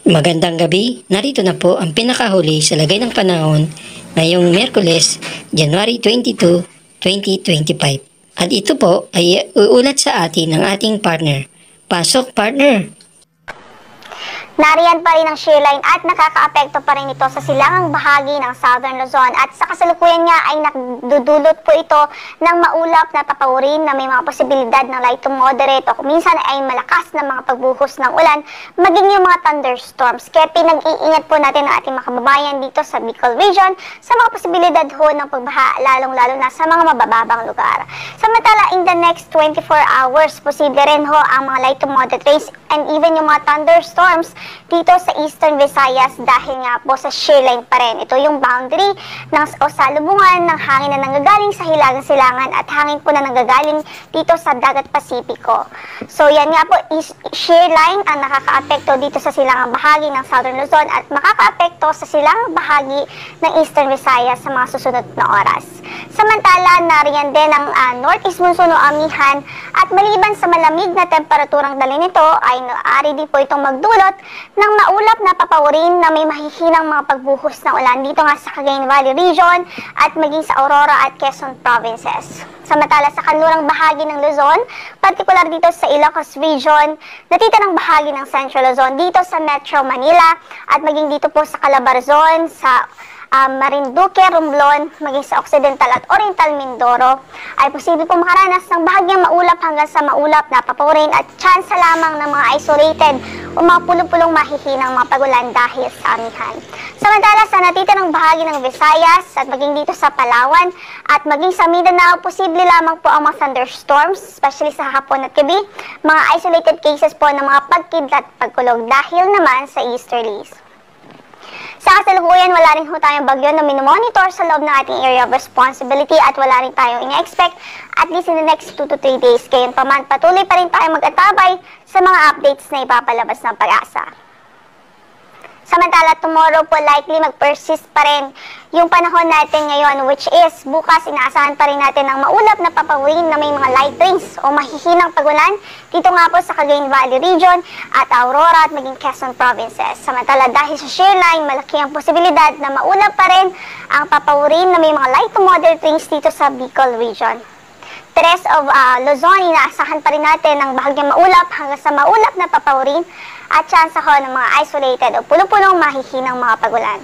Magandang gabi, narito na po ang pinakahuli sa lagay ng panahon ngayong Miyerkules, January 22, 2025. At ito po ay uulat sa atin ng ating partner. Pasok, partner! Nariyan pa rin ang shear line at nakakaapekto pa rin ito sa silangang bahagi ng Southern Luzon at sa kasalukuyan niya ay nagdudulot po ito ng maulap na papawirin na may mga posibilidad ng light to moderate o minsan ay malakas na mga pagbuhos ng ulan maging yung mga thunderstorms. Kaya pinag-iingat po natin ang ating mga kababayan dito sa Bicol region sa mga posibilidad ho ng pagbaha lalong-lalo na sa mga mabababang lugar. Samantala, in the next 24 hours, posible rin ho ang mga light to moderate rains and even yung mga thunderstorms dito sa Eastern Visayas dahil nga po sa shear line pa rin. Ito yung boundary ng salubungan ng hangin na nanggagaling sa hilagang silangan at hangin po na nanggagaling dito sa Dagat Pasipiko. So yan nga po, shear line ang nakakaapekto dito sa silangang bahagi ng Southern Luzon at makakaapekto sa silangang bahagi ng Eastern Visayas sa mga susunod na oras. Samantala, nariyan din ang northeast monsoon o amihan at maliban sa malamig na temperaturang dali nito ay naari din po itong magdulot ng maulap na papawirin na may mahihinang mga pagbuhos ng ulan dito nga sa Cagayan Valley region at maging sa Aurora at Quezon provinces. Samantala sa kanlurang bahagi ng Luzon, partikular dito sa Ilocos region, natitirang bahagi ng Central Luzon dito sa Metro Manila at maging dito po sa Calabarzon, sa Marinduque, Romblon, maging sa Occidental at Oriental Mindoro, ay posible po makaranas ng bahagyang maulap hanggang sa maulap na papawirin at tsansa lamang ng mga isolated o mga pulong-pulong mahihinang mga pagulan dahil sa amihan. Samantala sa natitirang bahagi ng Visayas at maging dito sa Palawan at maging sa Mindanao, posible lamang po ang mga thunderstorms, especially sa hapon at gabi, mga isolated cases po ng mga pagkidlat at pagkulog dahil naman sa easterlies. Sa kasalukuyan, wala rin ho tayong bagyo na minomonitor sa loob ng ating area of responsibility at wala rin tayong ina-expect at least in the next 2 to 3 days. Gayon pa man, patuloy pa rin tayong mag-atabay sa mga updates na ipapalabas ng Pag-asa. Samantala, tomorrow po likely mag-persist pa rin yung panahon natin ngayon, which is bukas inaasahan pa rin natin ng maulap na papawirin na may mga light rains o mahihinang pagulan dito nga po sa Cagayan Valley region at Aurora at maging Quezon provinces. Samantala, dahil sa shear line, malaki ang posibilidad na maulap pa rin ang papawirin na may mga light to moderate rains dito sa Bicol region. The rest of Luzon, inaasahan pa rin natin ng bahagyang maulap hanggang sa maulap na papawirin at tsansa ho ng mga isolated o puno-punong mahihinang mga pagulan.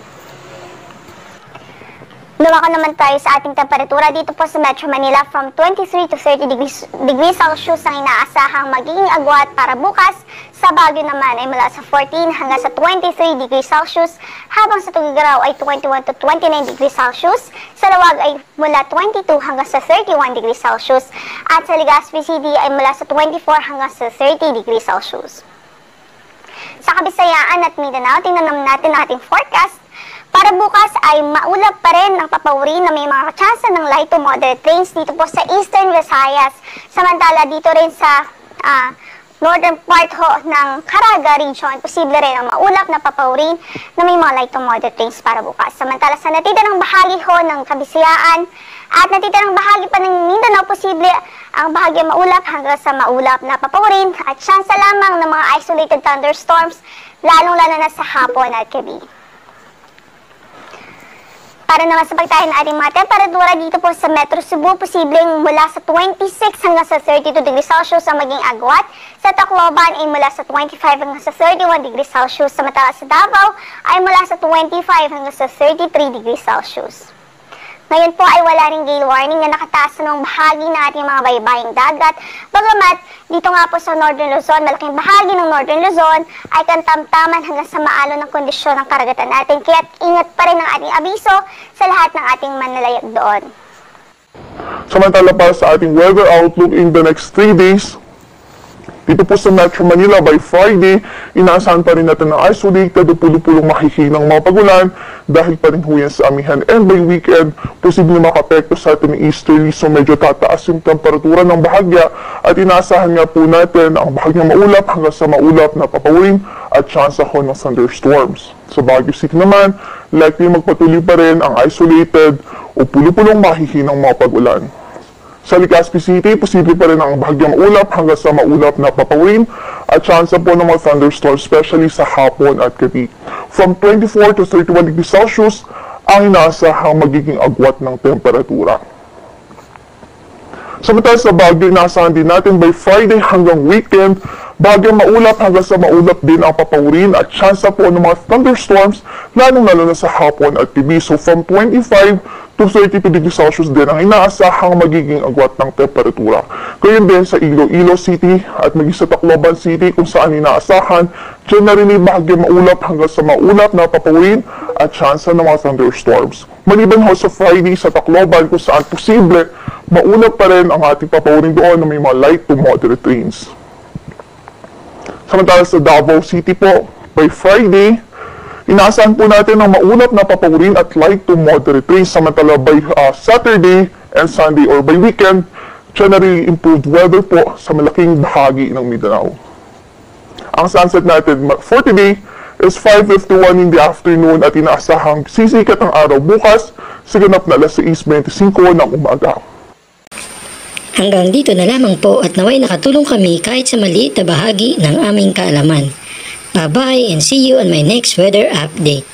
Lumako naman tayo sa ating temperatura dito po sa Metro Manila from 23 to 30 degrees Celsius ang inaasahang magiging agwat para bukas. Sa Baguio naman ay mula sa 14 hanggang sa 23 degrees Celsius, habang sa Tuguegarao ay 21 to 29 degrees Celsius, sa Lawag ay mula 22 hanggang sa 31 degrees Celsius, at sa Legazpi City ay mula sa 24 hanggang sa 30 degrees Celsius. Sa Kabisayaan at Mindanao, tingnan naman natin ang ating forecast. Para bukas ay maulap pa rin ang papawirin na may mga tsansa ng light to moderate rains dito po sa Eastern Visayas. Samantala dito rin sa northern part ho ng Caraga region, posible rin ang maulap na papawirin na may mga light to moderate rains para bukas. Samantala sa natitirang bahagi ho ng Kabisayaan at natitirang bahagi pa ng Mindanao, posible ang bahagi maulap hanggang sa maulap na papawirin at tsansa lamang ng mga isolated thunderstorms lalong-lalo na sa hapon at gabi. Para naman sa pagtahin ng ating mga temperatura dito po sa Metro Cebu, posibleng mula sa 26 hanggang sa 32 degrees Celsius ang maging agwat. Sa Tacloban ay mula sa 25 hanggang sa 31 degrees Celsius. Samantala sa Davao ay mula sa 25 hanggang sa 33 degrees Celsius. Ngayon po ay wala ring gale warning na nakataas sa mga bahagi ng ating mga baybaying dagat. Bagamat dito nga po sa Northern Luzon, malaking bahagi ng Northern Luzon ay kantamtaman hanggang sa maalon ng kondisyon ng karagatan natin. Kaya ingat pa rin ang ating abiso sa lahat ng ating manlalayag doon. Samantala para sa ating weather outlook in the next 3 days, dito po sa Metro Manila by Friday, inaasahan pa rin natin ng isolated o pulo-pulong mahihinang mga pagulan dahil pa rin huyan sa amihan. And by weekend, posibleng makapekto sa ating easterly, so medyo tataas yung temperatura ng bahagya at inaasahan nga po natin ang bahagyang maulap hanggang sa maulap na papawirin at tsansa ho ng thunderstorms. Sa Baguio City naman, likely magpatuloy pa rin ang isolated o pulo-pulong mahihinang mga pagulan. Sa Legazpi City, posible pa rin ang bahagyang maulap hanggang sa maulap na papawirin at chance po ng mga thunderstorms, especially sa hapon at gabi. From 24 to 31 degrees Celsius ang inaasahang magiging agwat ng temperatura. Samantala sa Baguio, inaasahan din natin by Friday hanggang weekend, Baguio maulap hanggang sa maulap din ang papawirin at chance po ng mga thunderstorms, lalong-lalo na sa hapon at gabi. So from 25 to 32 degrees Celsius din ang inaasahang magiging agwat ng temperatura. Gayun din sa Iloilo City at maging sa Tacloban City kung saan inaasahan, generally Baguio maulap hanggang sa maulap na papawirin at chance ng mga thunderstorms. Maliban ho sa Friday sa Tacloban kung saan posible, maulap pa rin ang ating papawirin doon na may mga light to moderate rains. Samantala sa Davao City po, by Friday, inaasahan po natin ang maulap na papawirin at light to moderate rains. Samantala by Saturday and Sunday or by weekend, generally improved weather po sa malaking bahagi ng Mindanao. Ang sunset natin for today is 5:51 in the afternoon at inaasahang sisikat ang araw bukas sa ganap na 6:25 ng umaga. Hanggang dito na lamang po at naway nakatulong kami kahit sa maliit na bahagi ng aming kaalaman. Bye-bye and see you on my next weather update.